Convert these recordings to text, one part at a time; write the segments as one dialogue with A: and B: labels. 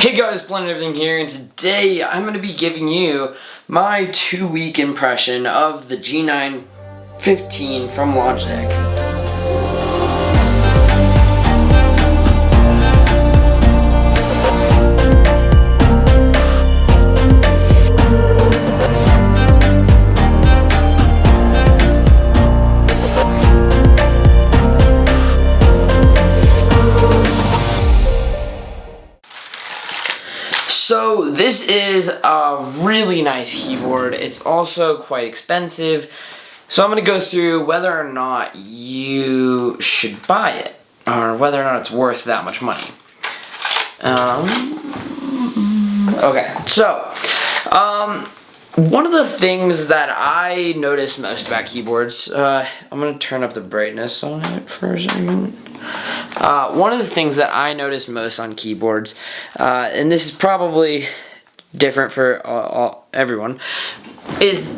A: Hey guys, Planet Everything here, and today I'm going to be giving you my 2-week impression of the G915 from Logitech. So this is a really nice keyboard. It's also quite expensive. So I'm going to go through whether or not you should buy it, or whether or not it's worth that much money. Okay, so one of the things that I notice most about keyboards, I'm going to turn up the brightness on it for a second. One of the things that I notice most on keyboards, and this is probably different for everyone, is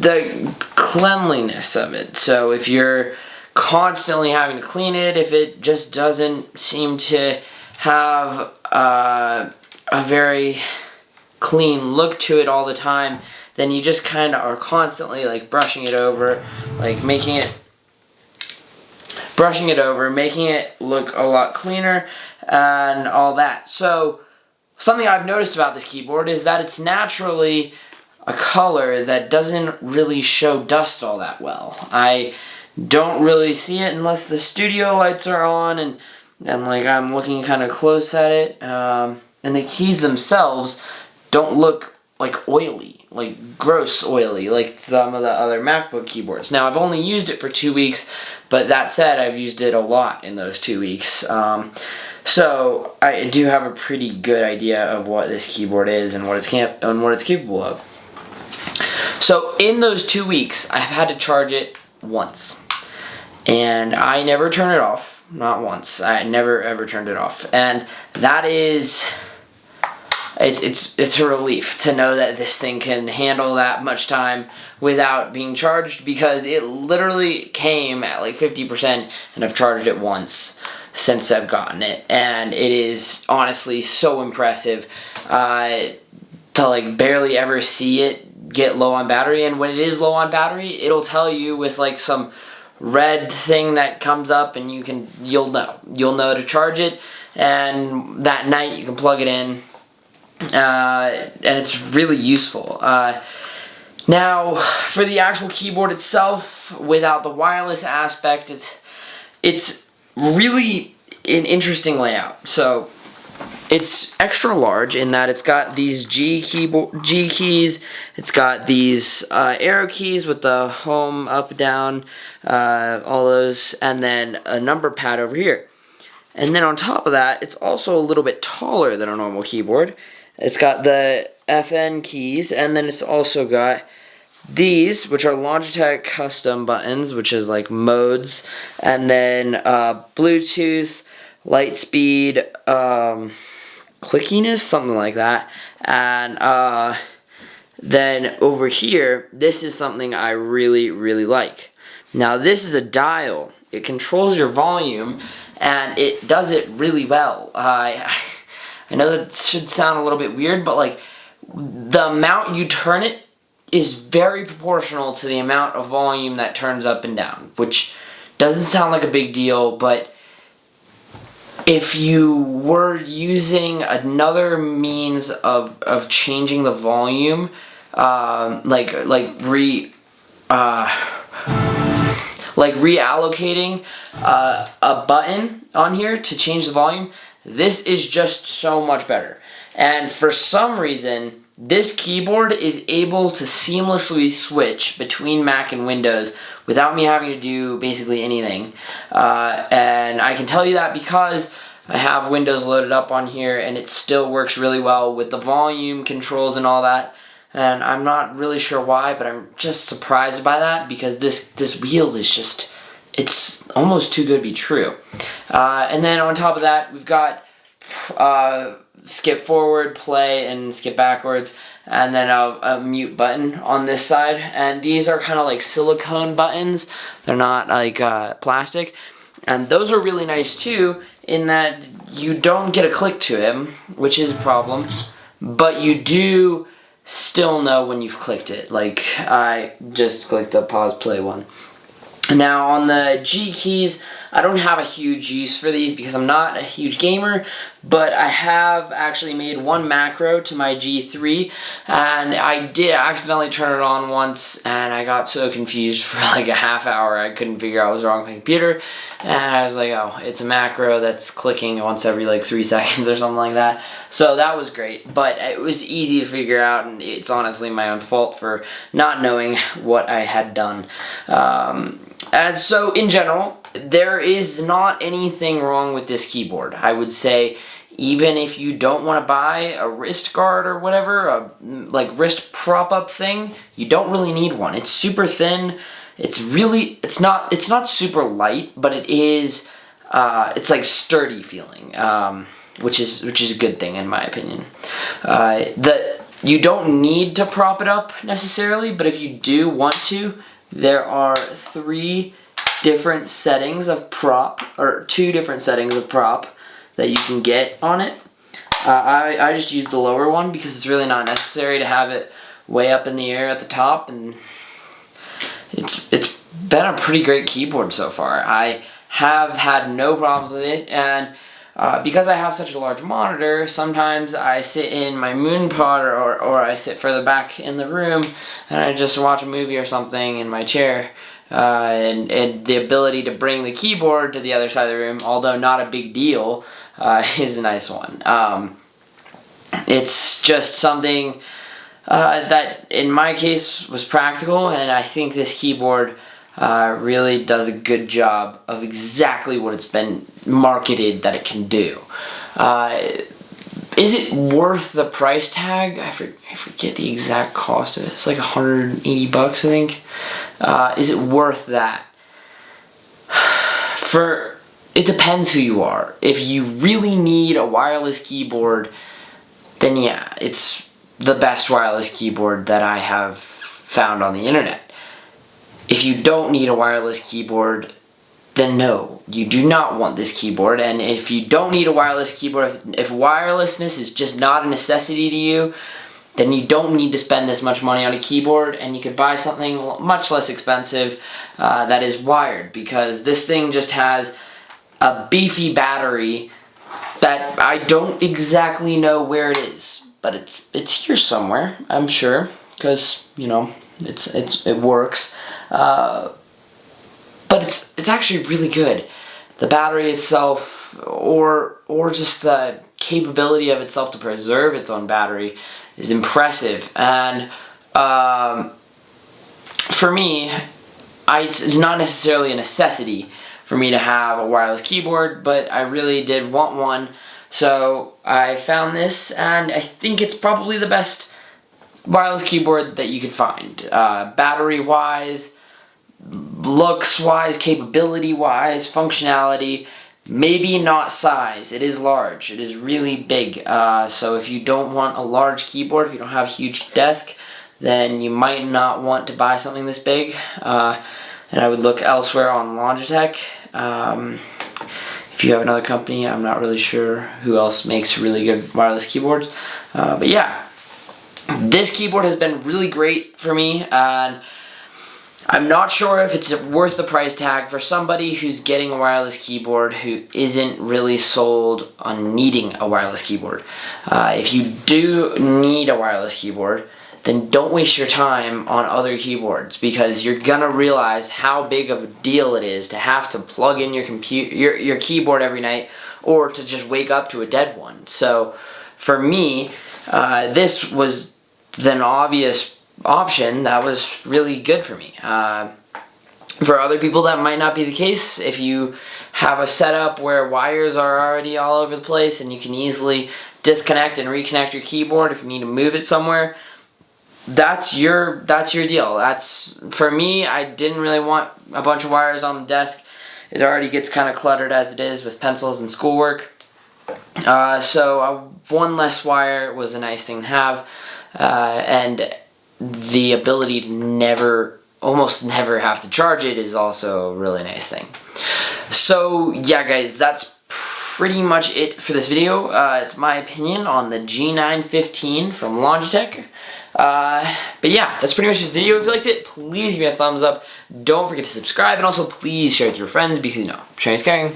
A: the cleanliness of it. So if you're constantly having to clean it, if it just doesn't seem to have a very clean look to it all the time, then you just kind of are constantly like brushing it over, like making it look a lot cleaner and all that. So something I've noticed about this keyboard is that it's naturally a color that doesn't really show dust all that well. I don't really see it unless the studio lights are on and like I'm looking kind of close at it, and the keys themselves don't look like oily, like gross oily, like some of the other MacBook keyboards. Now, I've only used it for 2 weeks, but that said, I've used it a lot in those 2 weeks. So I do have a pretty good idea of what this keyboard is and what it's capable of. So in those 2 weeks, I've had to charge it once, and I never turn it off. Not once. I never ever turned it off, and that is. It's a relief to know that this thing can handle that much time without being charged, because it literally came at like 50% and I've charged it once since I've gotten it, and it is honestly so impressive to like barely ever see it get low on battery. And when it is low on battery, it'll tell you with like some red thing that comes up, and you'll know to charge it, and that night you can plug it in. And it's really useful. Now, for the actual keyboard itself, without the wireless aspect, it's really an interesting layout. So it's extra large in that it's got these G keys, it's got these arrow keys with the home, up, down, all those, and then a number pad over here. And then on top of that, it's also a little bit taller than a normal keyboard. It's got the FN keys, and then it's also got these, which are Logitech custom buttons, which is like modes, and then Bluetooth, light speed, clickiness, something like that. And then over here, this is something I really, really like. Now, this is a dial. It controls your volume, and it does it really well. I know that should sound a little bit weird, but like the amount you turn it is very proportional to the amount of volume that turns up and down, which doesn't sound like a big deal, but if you were using another means of changing the volume, like reallocating a button on here to change the volume, this is just so much better. And for some reason, this keyboard is able to seamlessly switch between Mac and Windows without me having to do basically anything. And I can tell you that because I have Windows loaded up on here, and it still works really well with the volume controls and all that. And I'm not really sure why, but I'm just surprised by that, because this wheel is just, it's almost too good to be true. And then on top of that, we've got skip forward, play, and skip backwards, and then a mute button on this side. And these are kind of like silicone buttons. They're not like plastic. And those are really nice too, in that you don't get a click to him, which is a problem, but you do still know when you've clicked it. Like, I just clicked the pause play one. Now on the G keys, I don't have a huge use for these because I'm not a huge gamer, but I have actually made one macro to my G3, and I did accidentally turn it on once, and I got so confused for like a half hour I couldn't figure out what was wrong with my computer, and I was like, oh, it's a macro that's clicking once every like 3 seconds or something like that. So that was great, but it was easy to figure out, and it's honestly my own fault for not knowing what I had done. And so in general, there is not anything wrong with this keyboard. I would say even if you don't want to buy a wrist guard or whatever, a like wrist prop up thing, you don't really need one. It's super thin. It's not super light, but it is it's like sturdy feeling, which is a good thing in my opinion. You don't need to prop it up necessarily, but if you do want to, there are 3 different settings of prop, or 2 different settings of prop that you can get on it. I just use the lower one because it's really not necessary to have it way up in the air at the top, and it's been a pretty great keyboard so far. I have had no problems with it, and because I have such a large monitor, sometimes I sit in my moon pod or I sit further back in the room and I just watch a movie or something in my chair. And the ability to bring the keyboard to the other side of the room, although not a big deal, is a nice one. It's just something that in my case was practical, and I think this keyboard really does a good job of exactly what it's been marketed that it can do. Is it worth the price tag? I forget the exact cost of it. It's like 180 bucks, I think. Is it worth that? It depends who you are. If you really need a wireless keyboard, then yeah, it's the best wireless keyboard that I have found on the internet. If you don't need a wireless keyboard, then no, you do not want this keyboard. And if you don't need a wireless keyboard, if wirelessness is just not a necessity to you, then you don't need to spend this much money on a keyboard, and you could buy something much less expensive that is wired, because this thing just has a beefy battery that I don't exactly know where it is, but it's here somewhere, I'm sure, because, you know, it works. But it's actually really good. The battery itself, or just the capability of itself to preserve its own battery, is impressive. And for me, it's not necessarily a necessity for me to have a wireless keyboard, but I really did want one, so I found this, and I think it's probably the best wireless keyboard that you could find. Battery-wise, looks-wise, capability-wise, functionality, maybe not size. It is large. It is really big. So if you don't want a large keyboard, if you don't have a huge desk, then you might not want to buy something this big. And I would look elsewhere on Logitech. If you have another company, I'm not really sure who else makes really good wireless keyboards. But yeah, this keyboard has been really great for me, and I'm not sure if it's worth the price tag for somebody who's getting a wireless keyboard who isn't really sold on needing a wireless keyboard. If you do need a wireless keyboard, then don't waste your time on other keyboards, because you're gonna realize how big of a deal it is to have to plug in your keyboard every night, or to just wake up to a dead one. So for me, this was an obvious option that was really good for me. For other people, that might not be the case. If you have a setup where wires are already all over the place and you can easily disconnect and reconnect your keyboard if you need to move it somewhere, that's your deal. For me, I didn't really want a bunch of wires on the desk. It already gets kind of cluttered as it is with pencils and schoolwork. So one less wire was a nice thing to have, and the ability to almost never have to charge it is also a really nice thing. So yeah, guys, that's pretty much it for this video. It's my opinion on the G915 from Logitech. But yeah, that's pretty much the video. If you liked it, please give me a thumbs up. Don't forget to subscribe, and also please share it with your friends because, you know, sharing is caring.